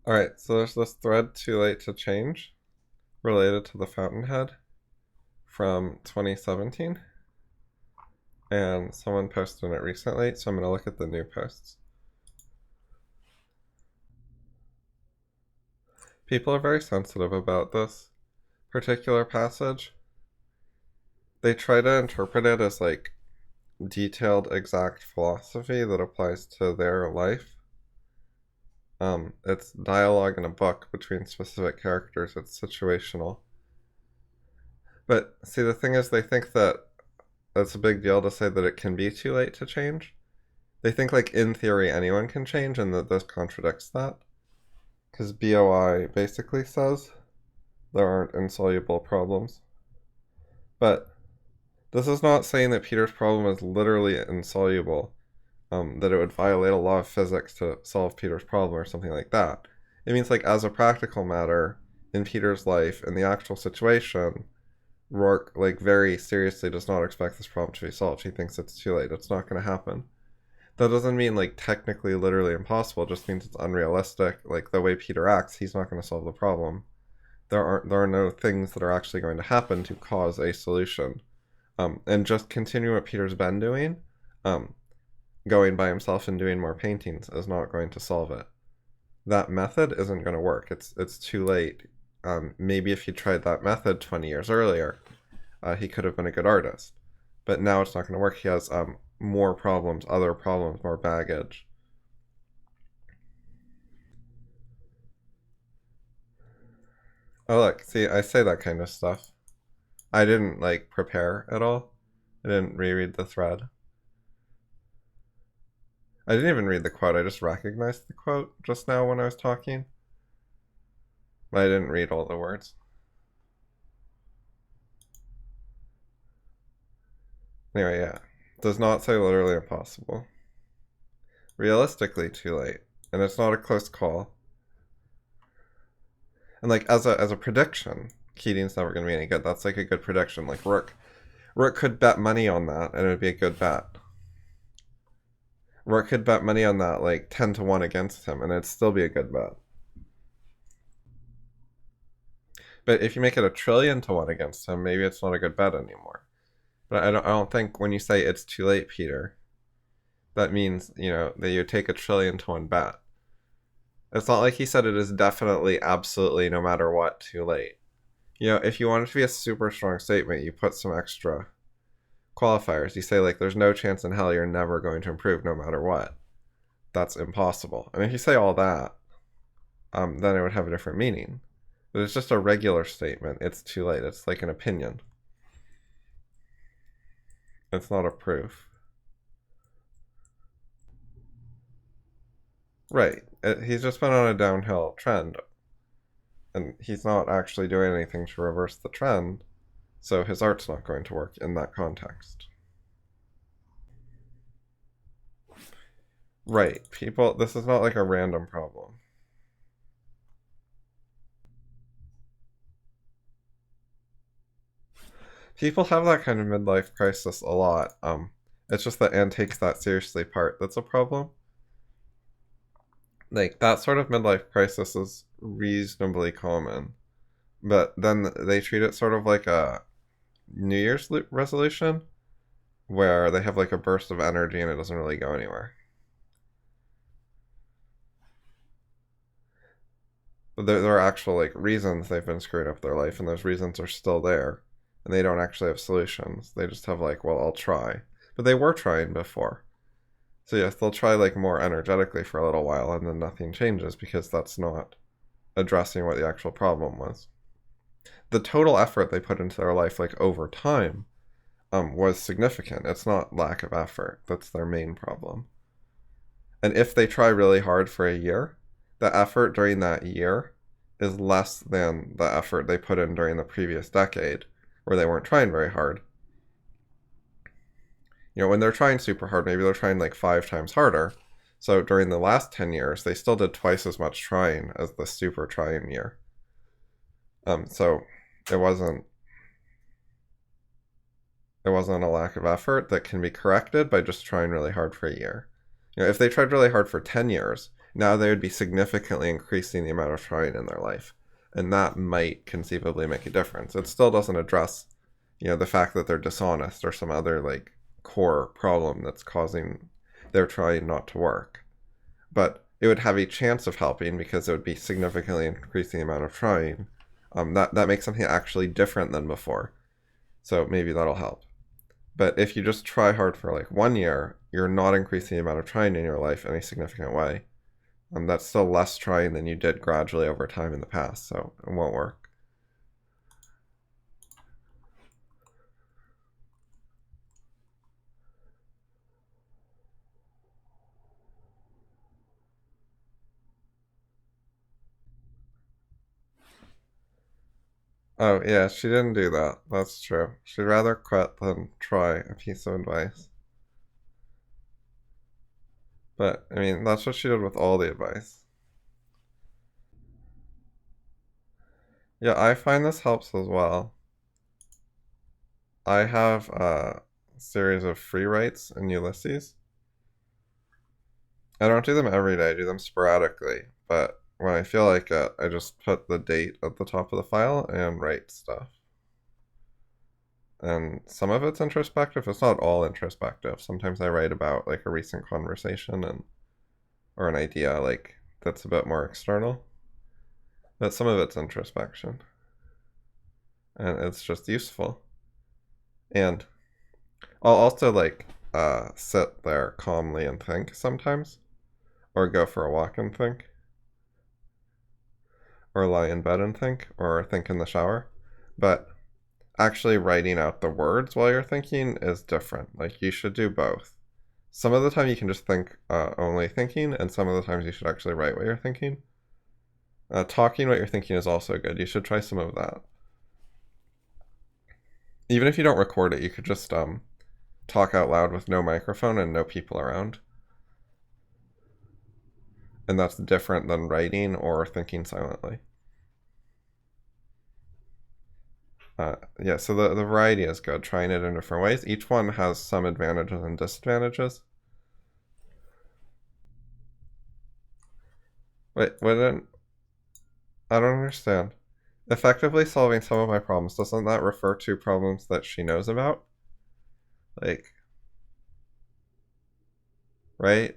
Alright, so there's this thread too late to change related to the Fountainhead from 2017, and someone posted it recently, so I'm going to look at the new posts. People are very sensitive about this particular passage. They try to interpret it as like detailed, exact philosophy that applies to their life. It's dialogue in a book between specific characters. It's situational. But see, the thing is, they think that it's a big deal to say that it can be too late to change. They think, like, in theory, anyone can change, and that this contradicts that. Because BOI basically says there aren't insoluble problems. But this is not saying that Peter's problem is literally insoluble, that it would violate a law of physics to solve Peter's problem or something like that. It means, like, as a practical matter, in Peter's life, in the actual situation, Rourke, like, very seriously does not expect this problem to be solved. He thinks it's too late. It's not going to happen. That doesn't mean, like, technically, literally impossible. It just means it's unrealistic. Like, the way Peter acts, he's not going to solve the problem. There are no things that are actually going to happen to cause a solution. And just continue what Peter's been doing, going by himself and doing more paintings is not going to solve it. That method isn't going to work. It's too late. Maybe if he tried that method 20 years earlier, he could have been a good artist. But now it's not going to work. He has more problems, other problems, more baggage. Oh, look, see, I say that kind of stuff. I didn't, like, prepare at all. I didn't reread the thread. I didn't even read the quote. I just recognized the quote just now when I was talking. But I didn't read all the words. Anyway, yeah. Does not say literally impossible. Realistically, too late. And it's not a close call. And, like, as a prediction, Keating's never going to be any good. That's, like, a good prediction. Like, Rourke could bet money on that, and it would be a good bet. Rourke could bet money on that, like, 10 to 1 against him, and it'd still be a good bet. But if you make it 1,000,000,000 to 1 against him, maybe it's not a good bet anymore. But I don't think when you say it's too late, Peter, that means, that you take 1,000,000,000 to 1 bet. It's not like he said it is definitely, absolutely, no matter what, too late. If you want it to be a super strong statement, you put some extra qualifiers. You say, like, there's no chance in hell you're never going to improve no matter what. That's impossible. And if you say all that, then it would have a different meaning. But it's just a regular statement. It's too late. It's like an opinion. It's not a proof. Right. He's just been on a downhill trend. And he's not actually doing anything to reverse the trend. So his art's not going to work in that context. Right. People, this is not like a random problem. People have that kind of midlife crisis a lot. It's just that Anne takes that seriously part that's a problem. Like, that sort of midlife crisis is reasonably common. But then they treat it sort of like a New Year's resolution, where they have like a burst of energy and it doesn't really go anywhere. But there are actual, like, reasons they've been screwing up their life, and those reasons are still there. And they don't actually have solutions. They just have, like, well, I'll try. But they were trying before. So yes, they'll try, like, more energetically for a little while, and then nothing changes because that's not addressing what the actual problem was. The total effort they put into their life, like, over time, was significant. It's not lack of effort. That's their main problem. And if they try really hard for a year, the effort during that year is less than the effort they put in during the previous decade, where they weren't trying very hard. When they're trying super hard, maybe they're trying like 5 times harder. So during the last 10 years, they still did twice as much trying as the super trying year. So it wasn't a lack of effort that can be corrected by just trying really hard for a year. If they tried really hard for 10 years, now they would be significantly increasing the amount of trying in their life. And that might conceivably make a difference. It still doesn't address, the fact that they're dishonest or some other like core problem that's causing their trying not to work. But it would have a chance of helping because it would be significantly increasing the amount of trying. That makes something actually different than before. So maybe that'll help. But if you just try hard for like 1 year, you're not increasing the amount of trying in your life in a significant way. That's still less trying than you did gradually over time in the past, so it won't work. Oh, yeah, she didn't do that. That's true. She'd rather quit than try a piece of advice. But, I mean, that's what she did with all the advice. Yeah, I find this helps as well. I have a series of free writes in Ulysses. I don't do them every day, I do them sporadically. But when I feel like it, I just put the date at the top of the file and write stuff. And some of it's introspective. It's not all introspective. Sometimes I write about like a recent conversation or an idea like that's a bit more external. But some of it's introspection. And it's just useful. And I'll also like sit there calmly and think sometimes. Or go for a walk and think. Or lie in bed and think. Or think in the shower. But actually writing out the words while you're thinking is different. Like you should do both. Some of the time you can just think only thinking, and some of the times you should actually write what you're thinking. Talking what you're thinking is also good. You should try some of that. Even if you don't record it, you could just talk out loud with no microphone and no people around. And that's different than writing or thinking silently. Yeah, so the variety is good, trying it in different ways. Each one has some advantages and disadvantages. Wait, I don't understand. Effectively solving some of my problems, doesn't that refer to problems that she knows about? Like, right?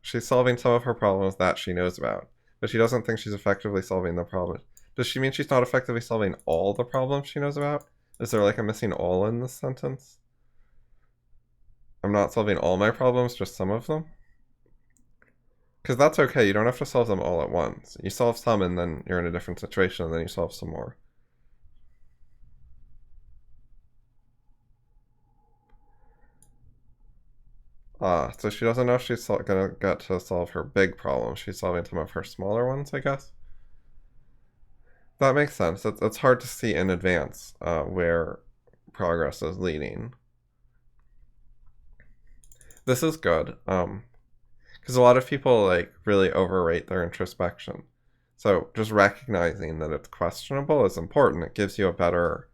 She's solving some of her problems that she knows about, but she doesn't think she's effectively solving the problem. Does she mean she's not effectively solving all the problems she knows about? Is there like a missing all in this sentence? I'm not solving all my problems, just some of them? Because that's okay, you don't have to solve them all at once. You solve some and then you're in a different situation and then you solve some more. So she doesn't know if she's gonna get to solve her big problems. She's solving some of her smaller ones, I guess. That makes sense. It's hard to see in advance where progress is leading. This is good. Because a lot of people like really overrate their introspection. So just recognizing that it's questionable is important. It gives you a better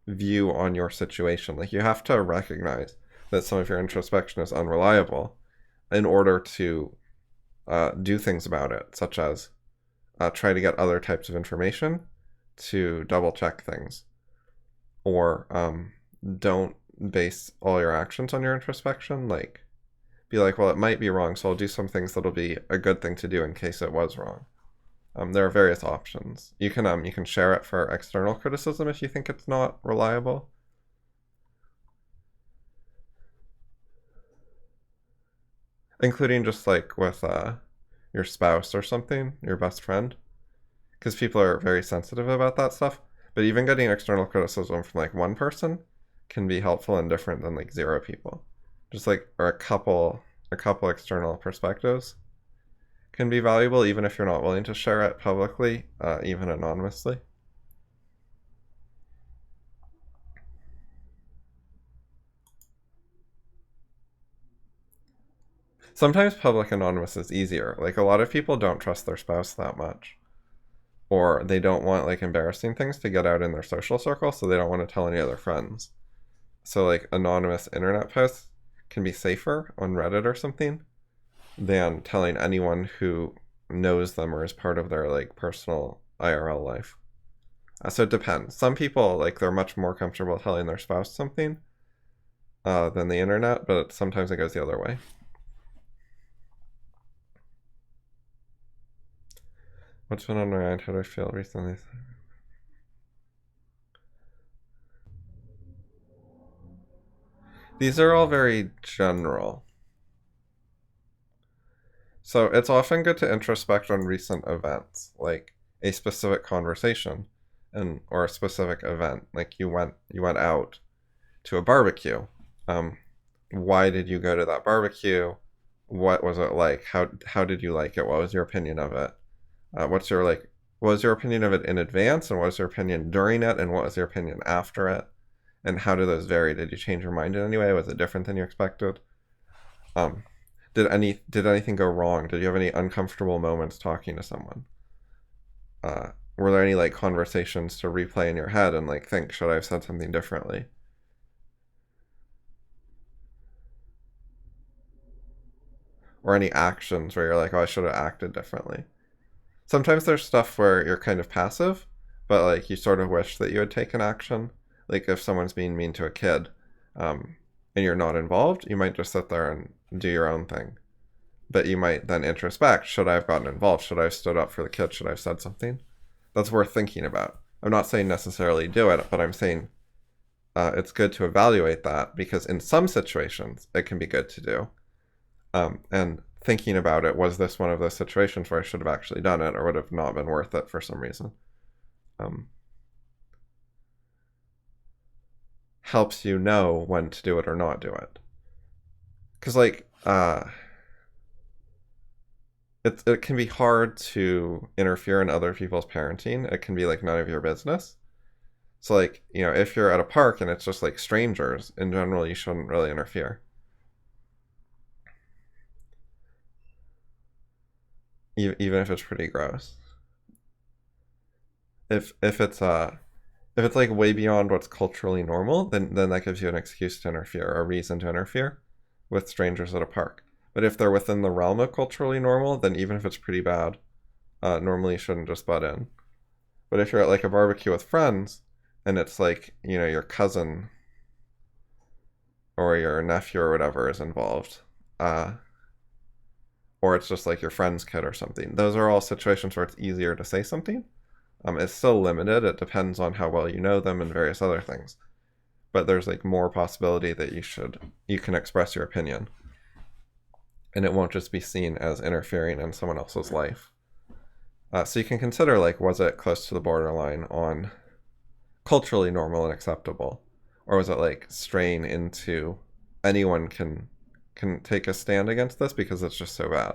view on your situation. Like you have to recognize that some of your introspection is unreliable in order to do things about it, such as try to get other types of information to double check things, or don't base all your actions on your introspection. Like be like, well, it might be wrong, so I'll do some things that'll be a good thing to do in case it was wrong. There are various options. You can share it for external criticism if you think it's not reliable. Including just like with your spouse or something, your best friend. Because people are very sensitive about that stuff. But even getting external criticism from like one person can be helpful and different than like 0 people. Just like, or a couple external perspectives can be valuable even if you're not willing to share it publicly, even anonymously. Sometimes public anonymous is easier. Like a lot of people don't trust their spouse that much. Or they don't want like embarrassing things to get out in their social circle, so they don't want to tell any other friends. So like anonymous internet posts can be safer on Reddit or something. than telling anyone who knows them or is part of their like personal IRL life. So it depends. Some people like they're much more comfortable telling their spouse something than the internet, but sometimes it goes the other way. What's been on my mind? How do I feel recently? These are all very general. So it's often good to introspect on recent events, like a specific conversation and or a specific event. Like you went out to a barbecue. Um, why did you go to that barbecue? What was it like? How did you like it? What was your opinion of it? What's your like? What was your opinion of it in advance, and what was your opinion during it, and what was your opinion after it? And how do those vary? Did you change your mind in any way? Was it different than you expected? Um, did anything go wrong? Did you have any uncomfortable moments talking to someone? Were there any like conversations to replay in your head and like think, should I have said something differently? Or any actions where you're like, oh, I should have acted differently? Sometimes there's stuff where you're kind of passive, but like you sort of wish that you had taken action. Like if someone's being mean to a kid, and you're not involved, you might just sit there and do your own thing. But you might then introspect, should I have gotten involved? Should I have stood up for the kid? Should I have said something? That's worth thinking about. I'm not saying necessarily do it, but I'm saying it's good to evaluate that because in some situations it can be good to do. And thinking about it, was this one of those situations where I should have actually done it or would have not been worth it for some reason? Um, helps you know when to do it or not do it. Because, like, it can be hard to interfere in other people's parenting. It can be, like, none of your business. So, like, if you're at a park and it's just, like, strangers, in general, you shouldn't really interfere. Even if it's pretty gross. If it's like way beyond what's culturally normal, then that gives you an excuse to interfere, or a reason to interfere with strangers at a park. But if they're within the realm of culturally normal, then even if it's pretty bad, normally you shouldn't just butt in. But if you're at like a barbecue with friends, and it's like your cousin or your nephew or whatever is involved, uh, or it's just like your friend's kid or something, those are all situations where it's easier to say something. It's still limited. It depends on how well you know them and various other things. But there's like more possibility that you can express your opinion. And it won't just be seen as interfering in someone else's life. So you can consider like, was it close to the borderline on culturally normal and acceptable? Or was it like straying into anyone can take a stand against this because it's just so bad?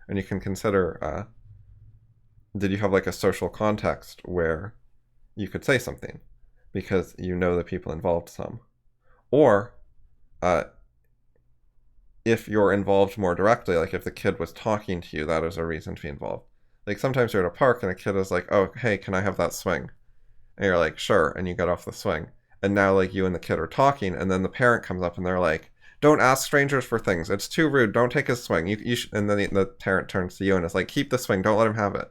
And you can consider did you have like a social context where you could say something because you know the people involved some? Or uh, if you're involved more directly, like if the kid was talking to you, that is a reason to be involved. Like sometimes you're at a park and a kid is like, oh, hey, can I have that swing? And you're like, sure. And you get off the swing. And now like you and the kid are talking and then the parent comes up and they're like, don't ask strangers for things. It's too rude. Don't take his swing. And then the parent turns to you and is like, keep the swing. Don't let him have it.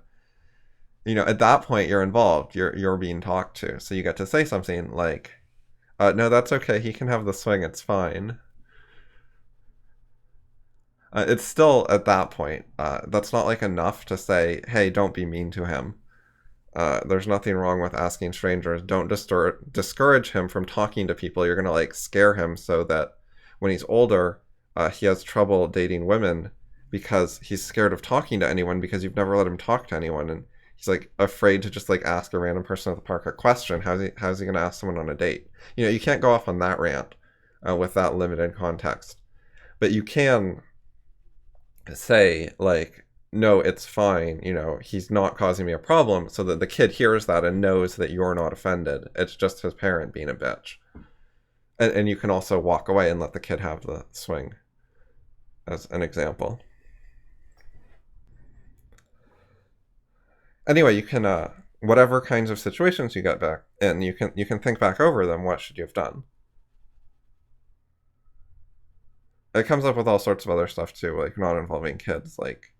At that point you're involved. You're being talked to. So you get to say something like, no, that's okay. He can have the swing. It's fine. It's still at that point. That's not like enough to say, hey, don't be mean to him. There's nothing wrong with asking strangers. Don't discourage him from talking to people. You're going to like scare him so that when he's older, he has trouble dating women because he's scared of talking to anyone because you've never let him talk to anyone. And he's like afraid to just like ask a random person at the park a question. How's he going to ask someone on a date? You can't go off on that rant with that limited context. But you can say like, no, it's fine, he's not causing me a problem, so that the kid hears that and knows that you're not offended. It's just his parent being a bitch. And you can also walk away and let the kid have the swing as an example. Anyway, you can whatever kinds of situations you get back, and you can think back over them. What should you have done? it comes up with all sorts of other stuff too, like not involving kids. Like,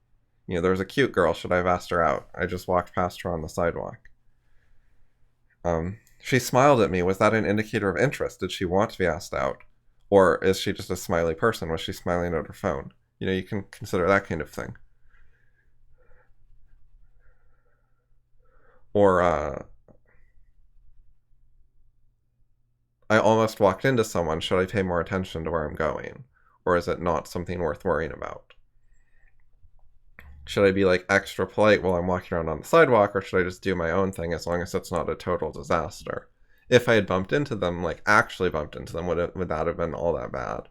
there was a cute girl. Should I have asked her out? I just walked past her on the sidewalk. She smiled at me. Was that an indicator of interest? Did she want to be asked out? Or is she just a smiley person? Was she smiling at her phone? You can consider that kind of thing. Or, I almost walked into someone. Should I pay more attention to where I'm going? Or is it not something worth worrying about? Should I be like extra polite while I'm walking around on the sidewalk, or should I just do my own thing as long as it's not a total disaster? If I had bumped into them, like actually bumped into them, would that have been all that bad?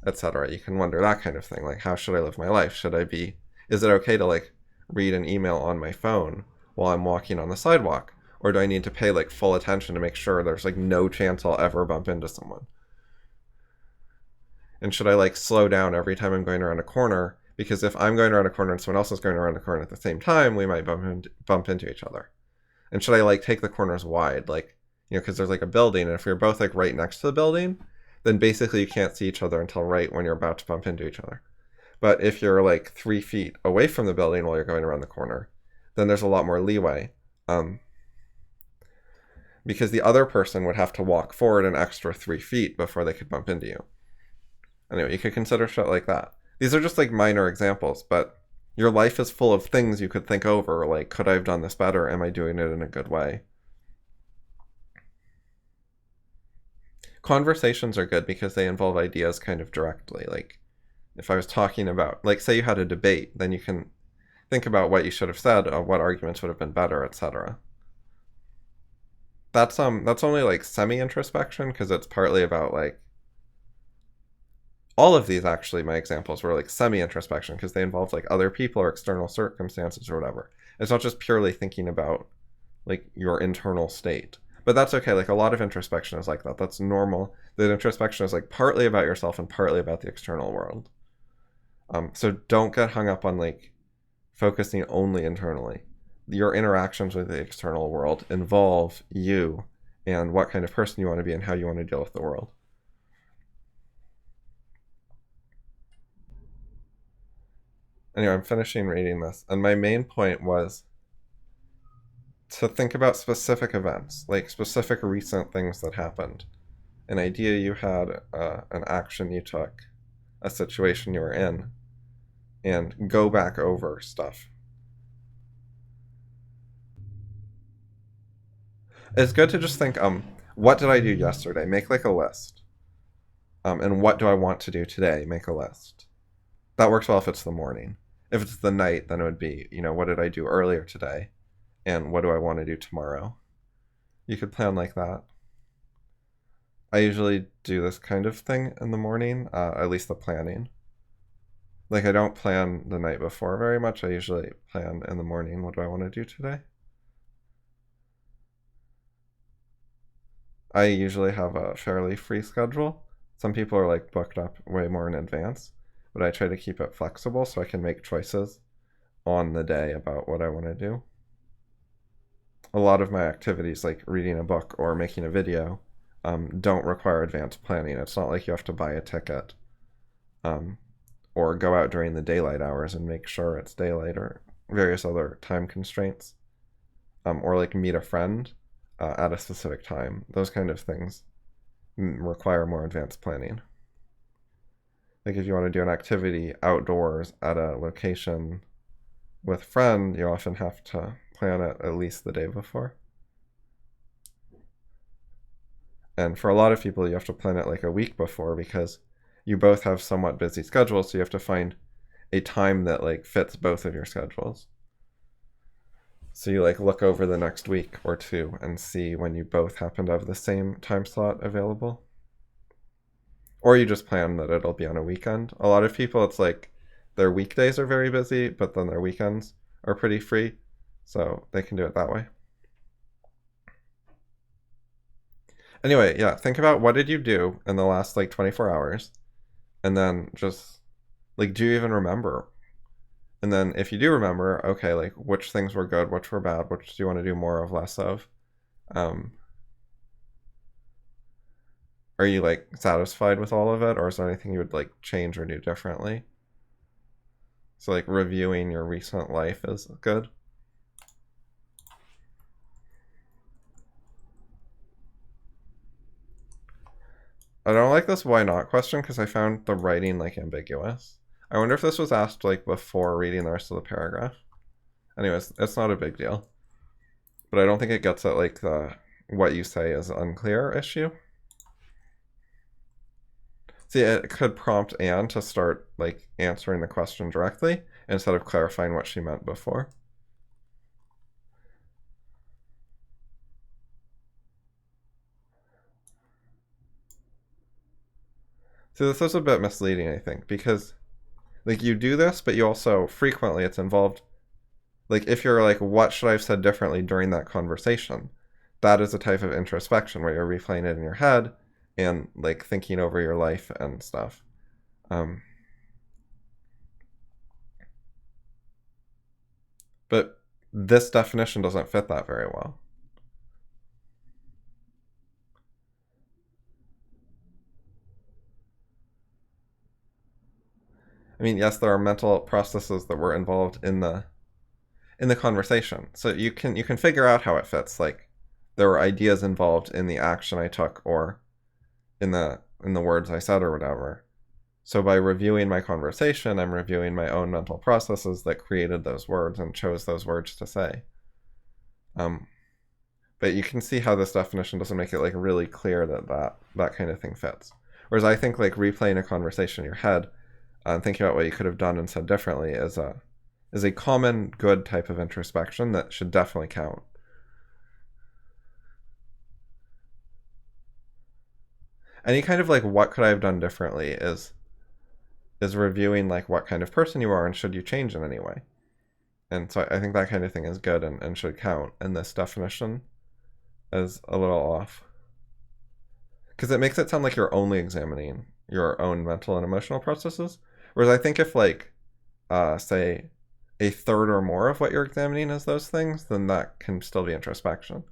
Etc. You can wonder that kind of thing. Like, how should I live my life? Is it okay to like read an email on my phone while I'm walking on the sidewalk? Or do I need to pay like full attention to make sure there's like no chance I'll ever bump into someone? And should I like slow down every time I'm going around a corner? Because if I'm going around a corner and someone else is going around a corner at the same time, we might bump into each other. And should I like take the corners wide? Like, because there's like a building, and if you're both like right next to the building, then basically you can't see each other until right when you're about to bump into each other. But if you're like 3 feet away from the building while you're going around the corner, then there's a lot more leeway. Because the other person would have to walk forward an extra 3 feet before they could bump into you. Anyway, you could consider shit like that. These are just like minor examples, but your life is full of things you could think over, like, could I have done this better? Am I doing it in a good way? Conversations are good because they involve ideas kind of directly. Like, if I was talking about, like, say you had a debate, then you can think about what you should have said, what arguments would have been better, etc. That's only like semi-introspection, because it's partly about like, all of these, actually, my examples were like semi-introspection because they involved like other people or external circumstances or whatever. It's not just purely thinking about like your internal state. But that's okay. Like, a lot of introspection is like that. That's normal. That introspection is like partly about yourself and partly about the external world. So don't get hung up on like focusing only internally. Your interactions with the external world involve you and what kind of person you want to be and how you want to deal with the world. Anyway, I'm finishing reading this, and my main point was to think about specific events, like specific recent things that happened. An idea you had, an action you took, a situation you were in, and go back over stuff. It's good to just think, what did I do yesterday? Make like a list. And what do I want to do today? Make a list. That works well if it's the morning. If it's the night, then it would be, what did I do earlier today? And what do I want to do tomorrow? You could plan like that. I usually do this kind of thing in the morning, at least the planning. Like, I don't plan the night before very much. I usually plan in the morning. What do I want to do today? I usually have a fairly free schedule. Some people are like booked up way more in advance, but I try to keep it flexible so I can make choices on the day about what I want to do. A lot of my activities, like reading a book or making a video, don't require advanced planning. It's not like you have to buy a ticket or go out during the daylight hours and make sure it's daylight, or various other time constraints, or like meet a friend at a specific time. Those kind of things require more advanced planning. Like, if you want to do an activity outdoors at a location with a friend, you often have to plan it at least the day before. And for a lot of people, you have to plan it like a week before, because you both have somewhat busy schedules, so you have to find a time that like fits both of your schedules. So you like look over the next week or two and see when you both happen to have the same time slot available. Or you just plan that it'll be on a weekend. A lot of people, it's like their weekdays are very busy, but then their weekends are pretty free, so they can do it that way. Anyway, yeah, think about what did you do in the last like 24 hours, and then just like, do you even remember? And then if you do remember, okay, like which things were good, which were bad, which do you want to do more of, less of? are you like satisfied with all of it, or is there anything you would like change or do differently? So like reviewing your recent life is good. I don't like this why not question because I found the writing like ambiguous. I wonder if this was asked like before reading the rest of the paragraph. Anyways, it's not a big deal. But I don't think it gets at like the what you say is unclear issue. See, it could prompt Anne to start like answering the question directly instead of clarifying what she meant before. So this is a bit misleading, I think, because like you do this, but you also frequently it's involved. Like if you're like, what should I have said differently during that conversation? That is a type of introspection where you're replaying it in your head and like thinking over your life and stuff. But this definition doesn't fit that very well. I mean, yes, there are mental processes that were involved in the conversation, so you can figure out how it fits. Like there were ideas involved in the action I took, or in the words I said, or whatever. So by reviewing my conversation, I'm reviewing my own mental processes that created those words and chose those words to say. But you can see how this definition doesn't make it like really clear that kind of thing fits. Whereas I think like replaying a conversation in your head and thinking about what you could have done and said differently is a common good type of introspection that should definitely count. Any kind of like what could I have done differently is reviewing like what kind of person you are and should you change in any way. And so I think that kind of thing is good and should count. And this definition is a little off. Because it makes it sound like you're only examining your own mental and emotional processes. Whereas I think if like, say, a third or more of what you're examining is those things, then that can still be introspection.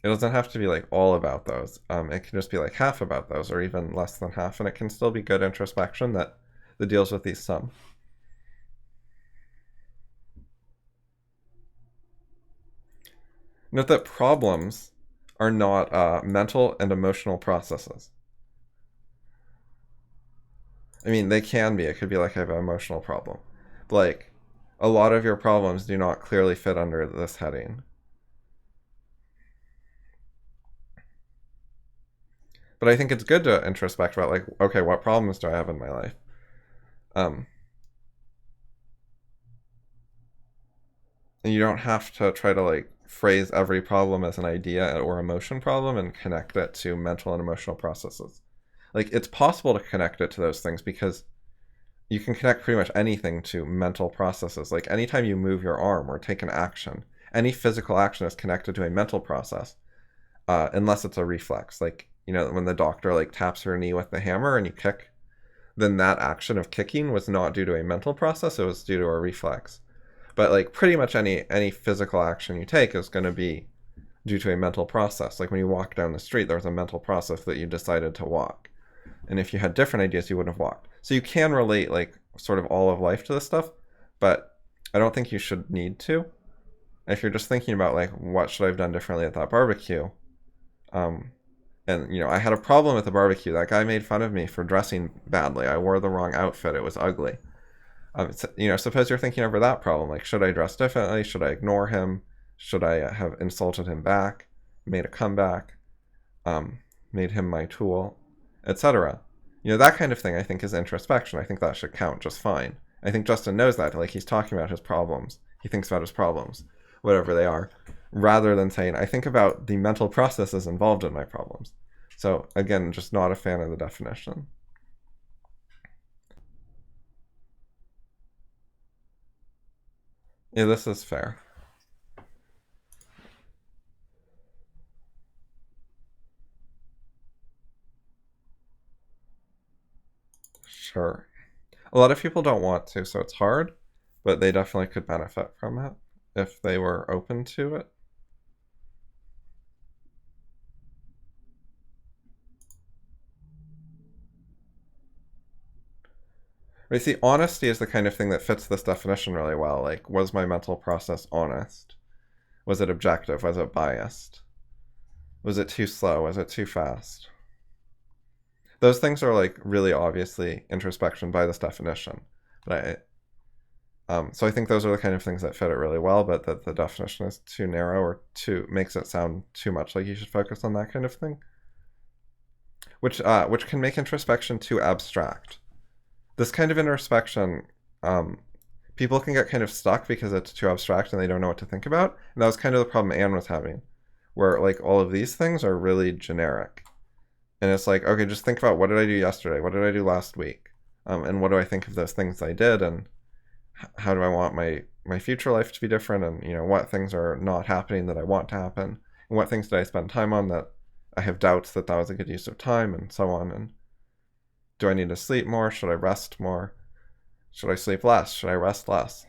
It doesn't have to be like all about those. It can just be like half about those, or even less than half, and it can still be good introspection that deals with these some. Note that problems are not mental and emotional processes. I mean, they can be. It could be like I have an emotional problem. But like, a lot of your problems do not clearly fit under this heading. But I think it's good to introspect about like, okay, what problems do I have in my life? And you don't have to try to like phrase every problem as an idea or emotion problem and connect it to mental and emotional processes. Like it's possible to connect it to those things because you can connect pretty much anything to mental processes. Like anytime you move your arm or take an action, any physical action is connected to a mental process, unless it's a reflex. Like, you know, when the doctor like taps her knee with the hammer and you kick, then that action of kicking was not due to a mental process, it was due to a reflex. But like pretty much any physical action you take is going to be due to a mental process. Like when you walk down the street, there's a mental process that you decided to walk. And if you had different ideas, you wouldn't have walked. So you can relate like sort of all of life to this stuff, but I don't think you should need to. If you're just thinking about like what should I have done differently at that barbecue, and you know I had a problem with the barbecue. That guy made fun of me for dressing badly. I wore the wrong outfit. It was ugly. You know, suppose you're thinking over that problem. Like, should I dress differently? Should I ignore him? Should I have insulted him back? Made a comeback? Made him my tool? Etc. You know, that kind of thing I think is introspection. I think that should count just fine. I think Justin knows that. Like, he's talking about his problems. He thinks about his problems, whatever they are, rather than saying, I think about the mental processes involved in my problems. So, again, just not a fan of the definition. Yeah, this is fair. Sure. A lot of people don't want to, so it's hard, but they definitely could benefit from it if they were open to it. Right, see, honesty is the kind of thing that fits this definition really well. Like, was my mental process honest? Was it objective? Was it biased? Was it too slow? Was it too fast? Those things are like really obviously introspection by this definition. But so I think those are the kind of things that fit it really well, but that the definition is too narrow or makes it sound too much like you should focus on that kind of thing, which can make introspection too abstract. This kind of introspection, people can get kind of stuck because it's too abstract and they don't know what to think about. And that was kind of the problem Anne was having, where like all of these things are really generic. And it's like, okay, just think about what did I do yesterday? What did I do last week? And what do I think of those things I did? And how do I want my future life to be different? And, you know, what things are not happening that I want to happen? And what things did I spend time on that I have doubts that was a good use of time, and so on. And do I need to sleep more? Should I rest more? Should I sleep less? Should I rest less?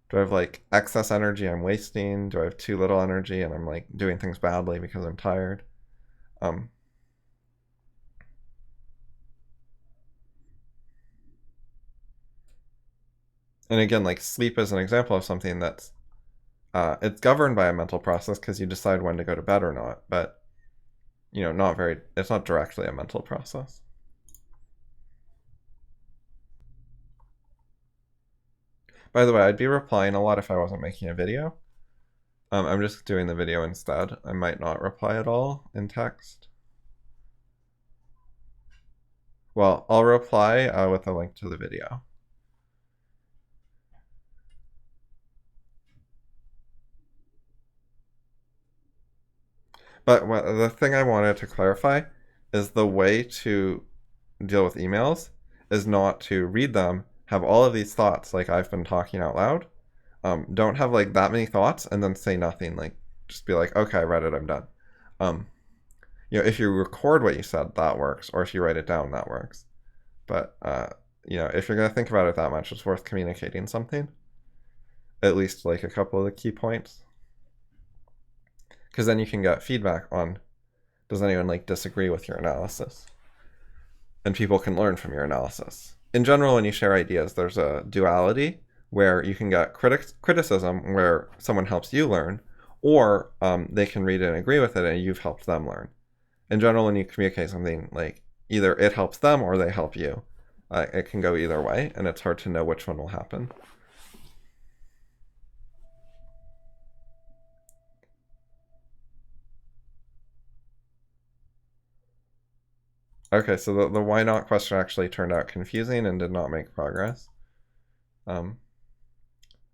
Do I have like excess energy I'm wasting? Do I have too little energy and I'm like doing things badly because I'm tired? And again, like sleep is an example of something that's it's governed by a mental process because you decide when to go to bed or not, but you know, it's not directly a mental process. By the way, I'd be replying a lot if I wasn't making a video. I'm just doing the video instead. I might not reply at all in text. Well, I'll reply with a link to the video. But the thing I wanted to clarify is the way to deal with emails is not to read them, have all of these thoughts like I've been talking out loud. Don't have like that many thoughts and then say nothing. Like just be like, okay, I read it, I'm done. You know, if you record what you said, that works, or if you write it down, that works. But you know, if you're gonna think about it that much, it's worth communicating something. At least like a couple of the key points. Because then you can get feedback on, does anyone like disagree with your analysis? And people can learn from your analysis. In general, when you share ideas, there's a duality where you can get criticism where someone helps you learn, or they can read it and agree with it and you've helped them learn. In general, when you communicate something, like either it helps them or they help you. It can go either way, and it's hard to know which one will happen. Okay, so the why not question actually turned out confusing and did not make progress. I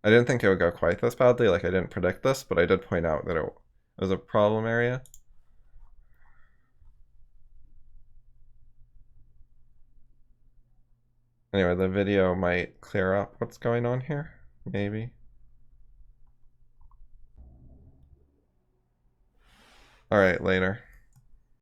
didn't think it would go quite this badly, like I didn't predict this, but I did point out that it was a problem area. Anyway, the video might clear up what's going on here, maybe. All right, later.